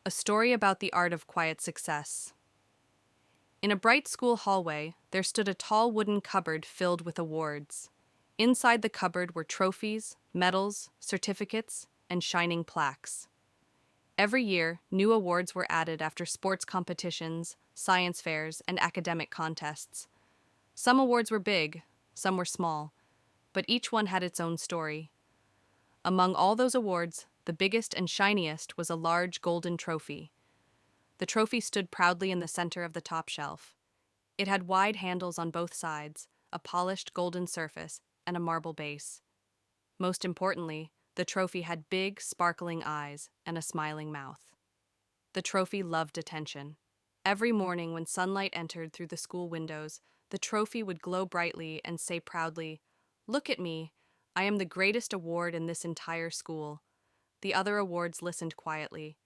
A story about the art of quiet success. In a bright school hallway, there stood a tall wooden cupboard filled with awards. Inside the cupboard were trophies, medals, certificates, and shining plaques. Every year, new awards were added after sports competitions, science fairs, and academic contests. Some awards were big, some were small, but each one had its own story. Among all those awards, the biggest and shiniest was a large golden trophy. The trophy stood proudly in the center of the top shelf. It had wide handles on both sides, a polished golden surface, and a marble base. Most importantly, the trophy had big, sparkling eyes and a smiling mouth. The trophy loved attention. Every morning when sunlight entered through the school windows, the trophy would glow brightly and say proudly, "Look at me, I am the greatest award in this entire school." The other awards listened quietly.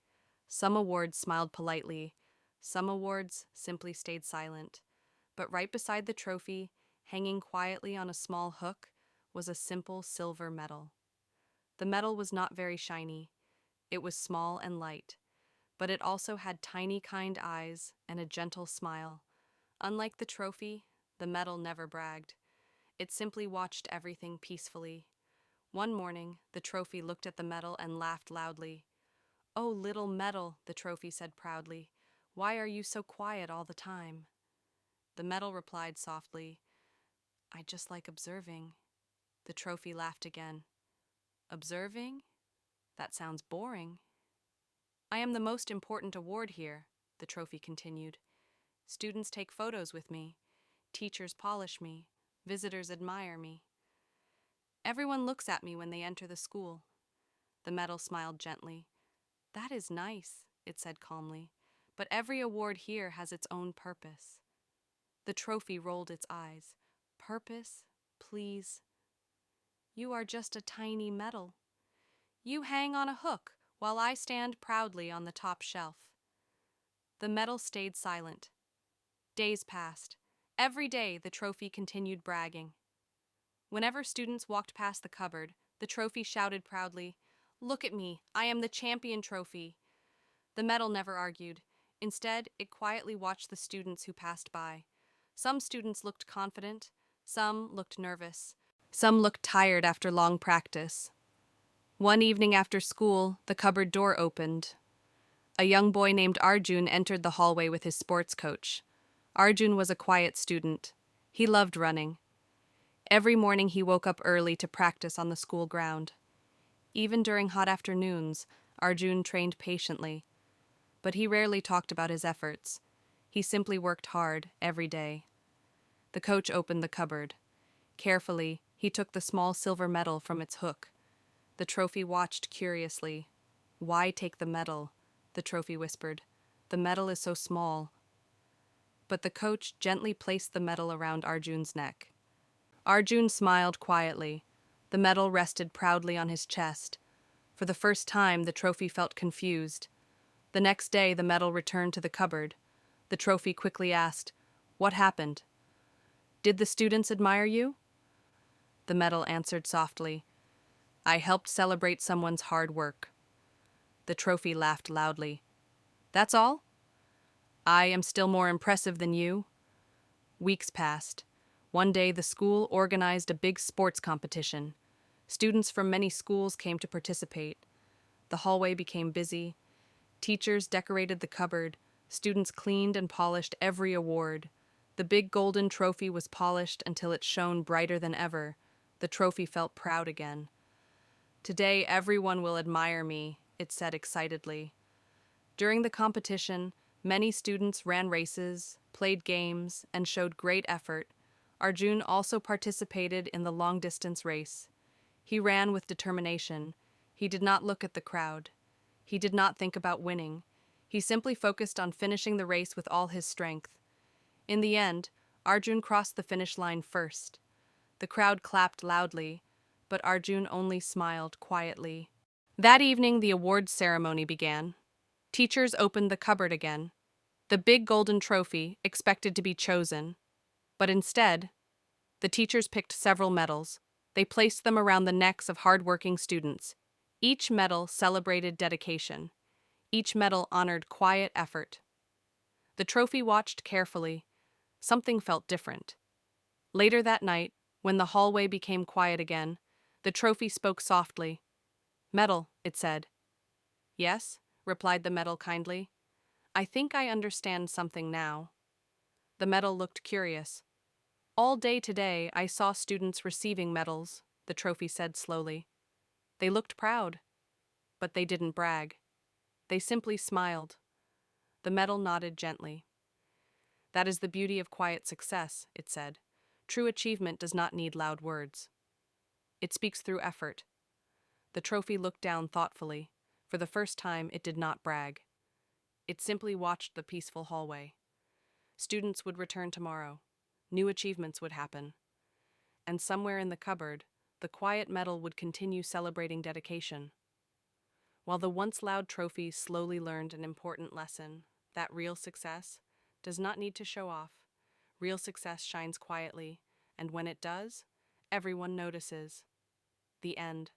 Some awards smiled politely, some awards simply stayed silent. But right beside the trophy, hanging quietly on a small hook, was a simple silver medal. The medal was not very shiny. It was small and light, but it also had tiny, kind eyes and a gentle smile. Unlike the trophy, the medal never bragged. It simply watched everything peacefully. One morning, the trophy looked at the medal and laughed loudly. "Oh, little medal," the trophy said proudly, "why are you so quiet all the time?" The medal replied softly, "I just like observing." The trophy laughed again. "Observing? That sounds boring." "I am the most important award here," the trophy continued. "Students take photos with me. Teachers polish me. Visitors admire me. Everyone looks at me when they enter the school." The medal smiled gently. "That is nice," it said calmly, "but every award here has its own purpose." The trophy rolled its eyes. "Purpose? Please. You are just a tiny medal. You hang on a hook while I stand proudly on the top shelf." The medal stayed silent. Days passed. Every day the trophy continued bragging. Whenever students walked past the cupboard, the trophy shouted proudly, "Look at me, I am the champion trophy." The medal never argued. Instead, it quietly watched the students who passed by. Some students looked confident, some looked nervous, some looked tired after long practice. One evening after school, the cupboard door opened. A young boy named Arjun entered the hallway with his sports coach. Arjun was a quiet student. He loved running. Every morning he woke up early to practice on the school ground. Even during hot afternoons, Arjun trained patiently. But he rarely talked about his efforts. He simply worked hard every day. The coach opened the cupboard. Carefully, he took the small silver medal from its hook. The trophy watched curiously. "Why take the medal?" the trophy whispered. "The medal is so small." But the coach gently placed the medal around Arjun's neck. Arjun smiled quietly. The medal rested proudly on his chest. For the first time, the trophy felt confused. The next day, the medal returned to the cupboard. The trophy quickly asked, "What happened? Did the students admire you?" The medal answered softly, "I helped celebrate someone's hard work." The trophy laughed loudly. "That's all? I am still more impressive than you." Weeks passed. One day, the school organized a big sports competition. Students from many schools came to participate. The hallway became busy. Teachers decorated the cupboard. Students cleaned and polished every award. The big golden trophy was polished until it shone brighter than ever. The trophy felt proud again. "Today, everyone will admire me," it said excitedly. During the competition, many students ran races, played games, and showed great effort. Arjun also participated in the long-distance race. He ran with determination. He did not look at the crowd. He did not think about winning. He simply focused on finishing the race with all his strength. In the end, Arjun crossed the finish line first. The crowd clapped loudly, but Arjun only smiled quietly. That evening, the awards ceremony began. Teachers opened the cupboard again. The big golden trophy expected to be chosen. But instead, the teachers picked several medals. They placed them around the necks of hard-working students. Each medal celebrated dedication. Each medal honored quiet effort. The trophy watched carefully. Something felt different. Later that night, when the hallway became quiet again, the trophy spoke softly. "Medal," it said. "Yes," replied the medal kindly. "I think I understand something now." The medal looked curious. "All day today, I saw students receiving medals," the trophy said slowly. "They looked proud, but they didn't brag. They simply smiled." The medal nodded gently. "That is the beauty of quiet success," it said. "True achievement does not need loud words. It speaks through effort." The trophy looked down thoughtfully. For the first time, it did not brag. It simply watched the peaceful hallway. Students would return tomorrow. New achievements would happen. And somewhere in the cupboard, the quiet medal would continue celebrating dedication. While the once loud trophy slowly learned an important lesson, that real success does not need to show off. Real success shines quietly, and when it does, everyone notices. The end.